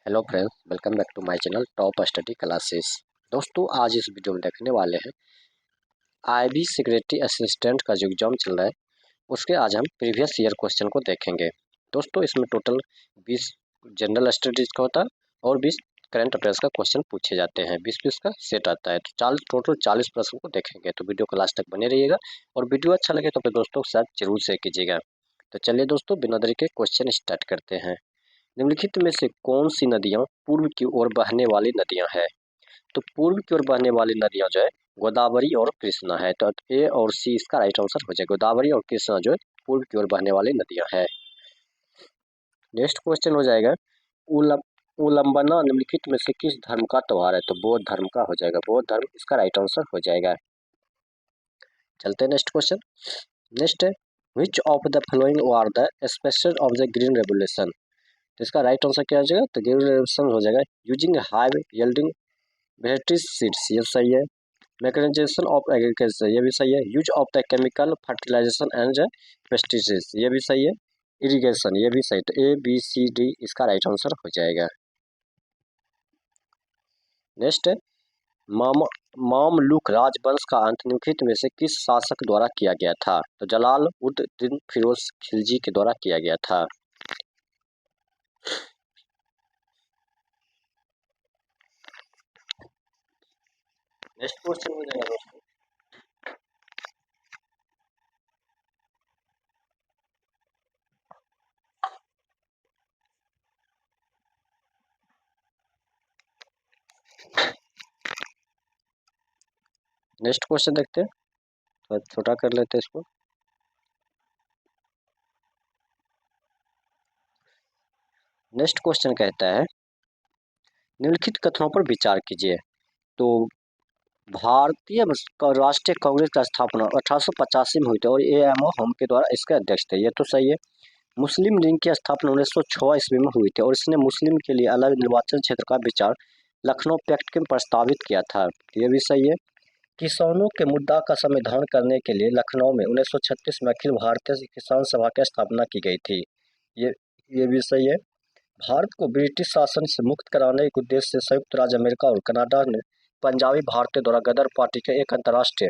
Hello friends, welcome back to my channel Top Study Classes. दोस्तों, आज इस video में देखने वाले हैं आईबी सिक्योरिटी असिस्टेंट का जो एग्जाम चल रहा है उसके आज हम प्रीवियस ईयर क्वेश्चन को देखेंगे। दोस्तों, इसमें टोटल 20 जनरल स्टडीज का होता है और 20 करंट अफेयर्स का क्वेश्चन पूछे जाते हैं। 20-20 का सेट आता है, तो टोटल 40 प्रश्न को देखेंगे। तो वीडियो को लास्ट तक बने रहिएगा और वीडियो अच्छा लगे तो अपने दोस्तों के साथ जरूर शेयर कीजिएगा। तो चलिए दोस्तों, बिना देरी के क्वेश्चन स्टार्ट करते हैं। निम्नलिखित में से कौन सी नदियां पूर्व की ओर बहने वाली नदियां हैं? तो पूर्व की ओर बहने वाली नदियां जो है गोदावरी और कृष्णा है। तो ए और सी इसका राइट आंसर हो जाएगा। गोदावरी और कृष्णा जो है पूर्व की ओर बहने वाली नदियां है। नेक्स्ट क्वेश्चन हो जाएगा उलंबना निम्नलिखित में से किस धर्म का त्योहार है? तो बौद्ध धर्म का हो जाएगा। बौद्ध धर्म इसका राइट आंसर हो जाएगा। चलते हैं नेक्स्ट क्वेश्चन। नेक्स्ट है which of the following are the aspects of the green revolution? तो इसका राइट आंसर क्या हो जाएगा? तो ग्रीन रेवोल्यूशन हो जाएगा using high yielding varieties seeds, ये सही है। मैकेनाइजेशन ऑफ एग्रीकल्चर, ये भी सही है। Use of the chemical fertilization and pesticides, ये भी सही है। इरिगेशन, ये भी सही। तो ए बी सी डी इसका राइट आंसर हो जाएगा। नेक्स्ट है मामलुक राजवंश का अंत निम्नलिखित में से किस शासक द्वारा किया गया था? तो जलाल उद दिन फिरोज खिलजी के द्वारा किया गया था। नेक्स्ट क्वेश्चन हो जाएगा दोस्तों। नेक्स्ट क्वेश्चन देखते हैं, थोड़ा छोटा कर लेते हैं इसको। नेक्स्ट क्वेश्चन कहता है निम्नलिखित कथनों पर विचार कीजिए। तो भारतीय राष्ट्रीय कांग्रेस का स्थापना 1885 में हुई थी और ए.एम. होम के द्वारा इसके अध्यक्ष थे, ये तो सही है। मुस्लिम लीग की स्थापना 1906 ईस्वी में हुई थी और इसने मुस्लिम के लिए अलग निर्वाचन क्षेत्र का विचार लखनऊ पैक्ट के प्रस्तावित किया था, ये भी सही है। किसानों के मुद्दा का समाधान करने के लिए लखनऊ में 1936 में अखिल भारतीय किसान सभा की स्थापना की गई थी, ये भी सही है। भारत को ब्रिटिश शासन से मुक्त कराने के उद्देश्य से संयुक्त राज्य अमेरिका और कनाडा ने पंजाबी भारतीय द्वारा गदर पार्टी के एक अंतर्राष्ट्रीय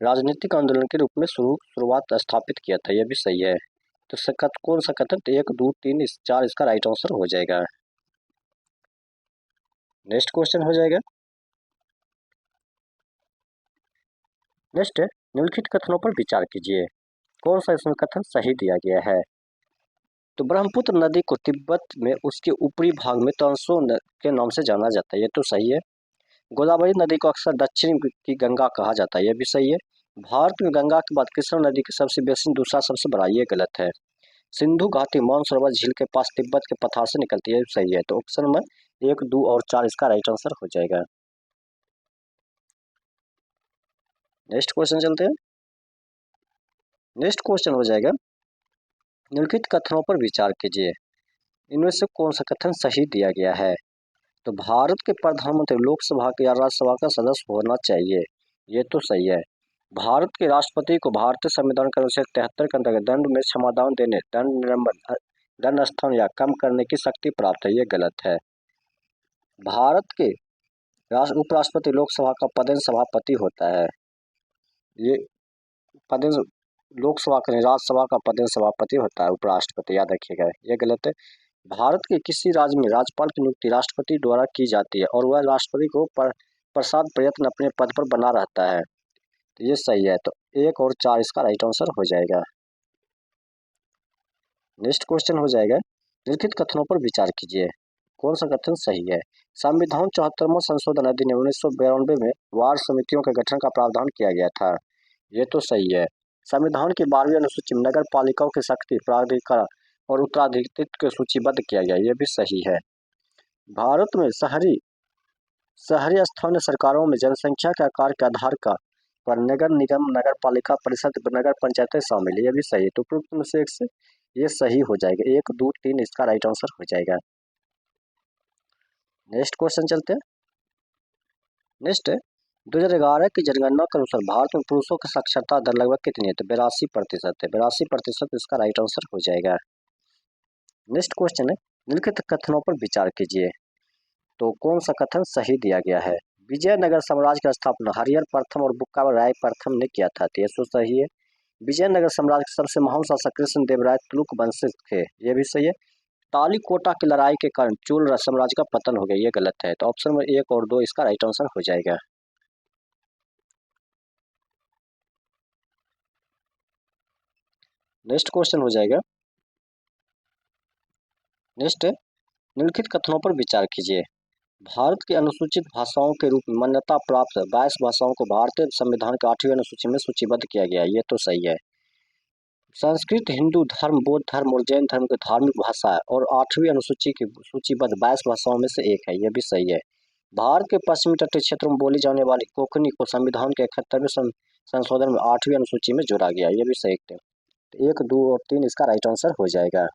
राजनीतिक आंदोलन के रूप में शुरुआत स्थापित किया था, यह भी सही है। तो कौन सा कथन? तो 1 2 3 4 इसका राइट आंसर हो जाएगा। नेक्स्ट क्वेश्चन हो जाएगा। नेक्स्ट है निम्नलिखित कथनों पर विचार कीजिए, कौन सा इसमें कथन सही दिया गया है? तो ब्रह्मपुत्र नदी को तिब्बत में उसके ऊपरी भाग में तंसो के नाम से जाना जाता है, ये तो सही है। गोदावरी नदी को अक्सर दक्षिण की गंगा कहा जाता है, यह भी सही है। भारत में गंगा के बाद कृष्णा नदी की सबसे बेसिन दूसरा सबसे बड़ा, ये गलत है। सिंधु घाटी मानसरोवर झील के पास तिब्बत के पठार से निकलती है, ये सही है। तो ऑप्शन नंबर 1 2 और 4 इसका राइट आंसर हो जाएगा। नेक्स्ट क्वेश्चन चलते हैं। नेक्स्ट क्वेश्चन हो जाएगा निम्नलिखित कथनों पर विचार कीजिए, इनमें से कौन सा कथन सही दिया गया है? तो भारत के प्रधानमंत्री लोकसभा के या राज्यसभा का सदस्य होना चाहिए, ये तो सही है। भारत के राष्ट्रपति को भारतीय संविधान के अनुच्छेद 73 के अंतर्गत दंड में क्षमादान देने, दंड निलंबन, दंड स्थान या कम करने की शक्ति प्राप्त है, ये गलत है। भारत के उपराष्ट्रपति लोकसभा का पदेन सभापति होता है, ये पदेन लोकसभा का नहीं राज्यसभा का पदेन सभापति होता है उपराष्ट्रपति, याद रखिएगा, ये गलत है। भारत के किसी राज्य में राज्यपाल की नियुक्ति राष्ट्रपति द्वारा की जाती है और वह राष्ट्रपति को प्रसाद प्रयत्न अपने पद पर बना रहता है, तो ये सही है। तो 1 और 4 इसका राइट आंसर हो जाएगा। नेक्स्ट क्वेश्चन हो जाएगा निम्नलिखित कथनों पर विचार कीजिए, कौन सा कथन सही है? संविधान 74वां संशोधन अधिनियम 1992 में वार्ड समितियों के गठन का प्रावधान किया गया था, ये तो सही है। संविधान की 12वीं अनुसूची में नगर पालिकाओं की शक्ति प्राधिकार और उत्तराधिकार को सूचीबद्ध किया गया, ये भी सही है। भारत में शहरी स्थानीय सरकारों में जनसंख्या के आकार के आधार पर नगर निगम, नगर पालिका परिषद, नगर पंचायतें शामिल है, ये भी सही है। तो उपयुक्त में से एक से ये सही हो जाएगा। 1 2 3 इसका राइट आंसर हो जाएगा। नेक्स्ट क्वेश्चन चलते हैं। नेक्स्ट है 2011 की जनगणना के अनुसार भारत में पुरुषों की साक्षरता दर लगभग कितनी है? तो 82% है। 82% इसका राइट आंसर हो जाएगा। नेक्स्ट क्वेश्चन है निम्नलिखित कथनों पर विचार कीजिए, तो कौन सा कथन सही दिया गया है? विजयनगर साम्राज्य की स्थापना हरिहर प्रथम और बुक्का राय प्रथम ने किया था, तो ये तो सही है। विजयनगर साम्राज्य के सबसे महान शासक कृष्ण देव राय तुलुक वंशी थे, ये भी सही है। तालीकोटा की लड़ाई के कारण चोल साम्राज्य का पतन हो गया, ये गलत है। तो ऑप्शन में 1 और 2 इसका राइट आंसर हो जाएगा। नेक्स्ट क्वेश्चन हो जाएगा। नेक्स्ट, निम्नलिखित कथनों पर विचार कीजिए। भारत की अनुसूचित भाषाओं के रूप में मान्यता प्राप्त 22 भाषाओं को भारतीय संविधान की 8वीं अनुसूची में सूचीबद्ध किया गया, ये तो सही है। संस्कृत हिंदू धर्म, बौद्ध धर्म और जैन धर्म की धार्मिक भाषा है और 8वीं अनुसूची की सूचीबद्ध 22 भाषाओं में से एक है, यह भी सही है। भारत के पश्चिमी तटीय क्षेत्रों में बोली जाने वाली कोंकणी को संविधान के 71वें संशोधन में 8वीं अनुसूची में जोड़ा गया, यह भी सही है। तो 1, 2 और 3 इसका राइट आंसर हो जाएगा।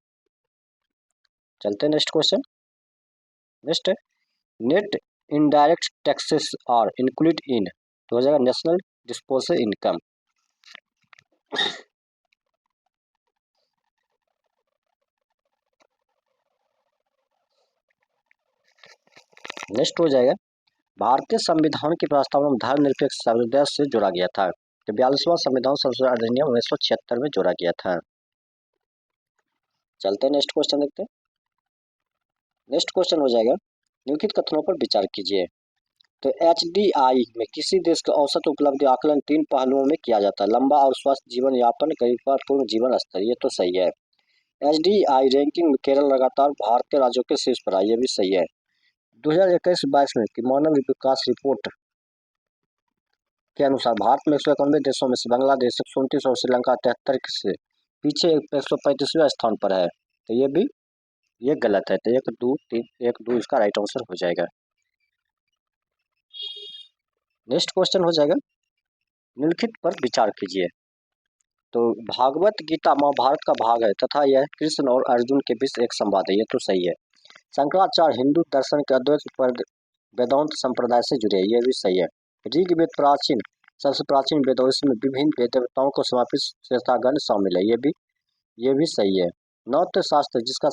चलते हैं next question. Next, net indirect taxes are include in, तो हो जाएगा नेशनल डिस्पोजेबल इनकम। नेक्स्ट हो जाएगा, भारतीय संविधान की प्रस्तावना में धर्मनिरपेक्ष समुदाय से जोड़ा गया था, तो 42वां संविधान संशोधन अधिनियम 1976 में जोड़ा गया था। चलते हैं नेक्स्ट क्वेश्चन देखते हैं। नेक्स्ट क्वेश्चन हो जाएगा, निम्नलिखित कथनों पर विचार कीजिए। तो HDI में किसी देश का औसत उपलब्धि आकलन 3 पहलुओं में किया जाता है, लंबा और स्वस्थ जीवन यापन, गरीबपूर्ण जीवन स्तर, ये तो सही है। HDI रैंकिंग में केरल लगातार भारतीय राज्यों के शीर्ष पर है, ये भी सही है। 2021-22 में की मानव विकास रिपोर्ट के अनुसार भारत में 191 देशों में से बांग्लादेश 129 और श्रीलंका 73 से पीछे 135वें स्थान पर है, तो ये गलत है। तो 1, 2, 3, 1, 2 इसका राइट आंसर हो जाएगा। नेक्स्ट क्वेश्चन हो जाएगा, निम्नलिखित पर विचार कीजिए। तो भागवत गीता महाभारत का भाग है तथा यह कृष्ण और अर्जुन के बीच एक संवाद है, ये तो सही है। शंकराचार्य हिंदू दर्शन के अद्वैत वेदांत संप्रदाय से जुड़े, ये भी सही है। ऋग्वेद प्राचीन सबसे प्राचीन वेद और इसमें विभिन्न वेद देवताओं को समर्पित श्रेष्ठागण शामिल है, ये भी सही है। नाट्य शास्त्र जिसका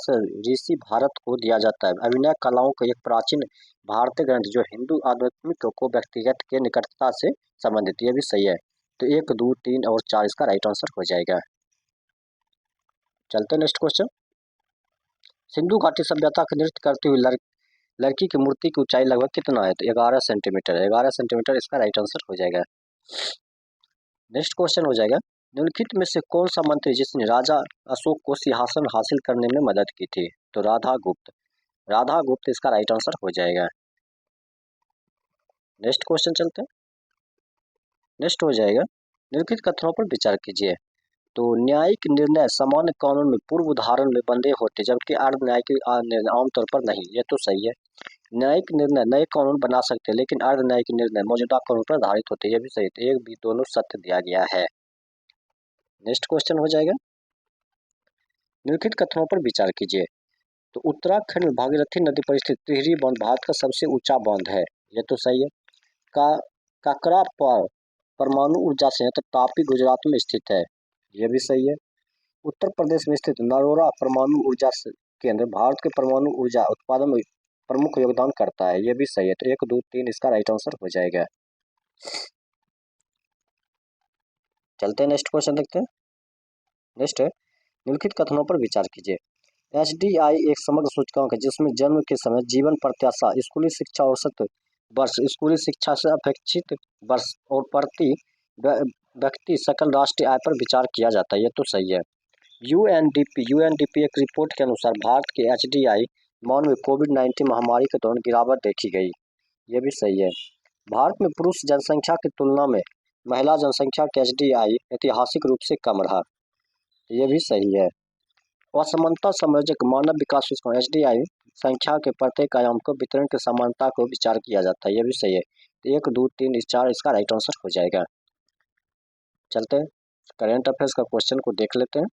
ऋषि भारत को दिया जाता है, अभिनय कलाओं का एक प्राचीन भारतीय ग्रंथ जो हिंदू आध्यात्मिक को व्यक्तिगत के निकटता से संबंधित, ये भी सही है। तो 1, 2, 3 और 4 इसका राइट आंसर हो जाएगा। चलते नेक्स्ट क्वेश्चन। सिंधु घाटी सभ्यता का नृत्य करती हुई लड़की की मूर्ति की ऊंचाई लगभग कितना है? तो 11 सेंटीमीटर, 11 सेंटीमीटर इसका राइट आंसर हो जाएगा। नेक्स्ट क्वेश्चन हो जाएगा, निम्नलिखित में से कौन सा मंत्री जिसने राजा अशोक को सिंहासन हासिल करने में मदद की थी? तो राधा गुप्त इसका राइट आंसर हो जाएगा। नेक्स्ट क्वेश्चन चलते हैं। नेक्स्ट हो जाएगा, निम्नलिखित कथनों पर विचार कीजिए। तो न्यायिक निर्णय सामान्य कानून में पूर्व उदाहरण में बंधे होते जबकि अर्ध न्यायिक निर्णय आमतौर पर नहीं, ये तो सही है। न्यायिक निर्णय नए कानून बना सकते हैं लेकिन अर्ध न्यायिक निर्णय मौजूदा कानून पर आधारित होते हैं, ये भी सही है। 1 भी दोनों सत्य दिया गया है। नेक्स्ट क्वेश्चन हो जाएगा, निम्नलिखित कथनों पर विचार कीजिए। तो उत्तराखंड में भागीरथी नदी पर स्थित टिहरी बांध भारत का सबसे ऊंचा बांध है, ये तो सही है। का काकरा परमाणु ऊर्जा संयंत्र तापी गुजरात में स्थित है, ये भी सही है। उत्तर प्रदेश में स्थित नरोरा परमाणु ऊर्जा केंद्र भारत के परमाणु ऊर्जा उत्पादन में प्रमुख योगदान करता है, ये भी सही है। तो 1, 2, 3 इसका राइट आंसर हो जाएगा। चलते हैं नेक्स्ट क्वेश्चन देखते हैं। नेक्स्ट है, निम्नलिखित कथनों पर विचार कीजिए। HDI एक समग्र सूचकांक है जिसमें जन्म के समय जीवन प्रत्याशा, स्कूली शिक्षा औसत वर्ष, स्कूली शिक्षा से अपेक्षित वर्ष और प्रति व्यक्ति सकल राष्ट्रीय आय पर विचार किया जाता है, ये तो सही है। यूएनडीपी एक रिपोर्ट के अनुसार भारत के HDI मान में कोविड-19 महामारी के दौरान गिरावट देखी गई, ये भी सही है। भारत में पुरुष जनसंख्या की तुलना में महिला जनसंख्या के HDI ऐतिहासिक रूप से कम रहा, ये भी सही है। असमानता समायोजक मानव विकास सूचकांक HDI संख्या के प्रत्येक आयाम को वितरण की समानता को विचार किया जाता है, यह भी सही है। 1, 2, 3, 4 इसका राइट आंसर हो जाएगा। चलते हैं करेंट अफेयर्स का क्वेश्चन को देख लेते हैं।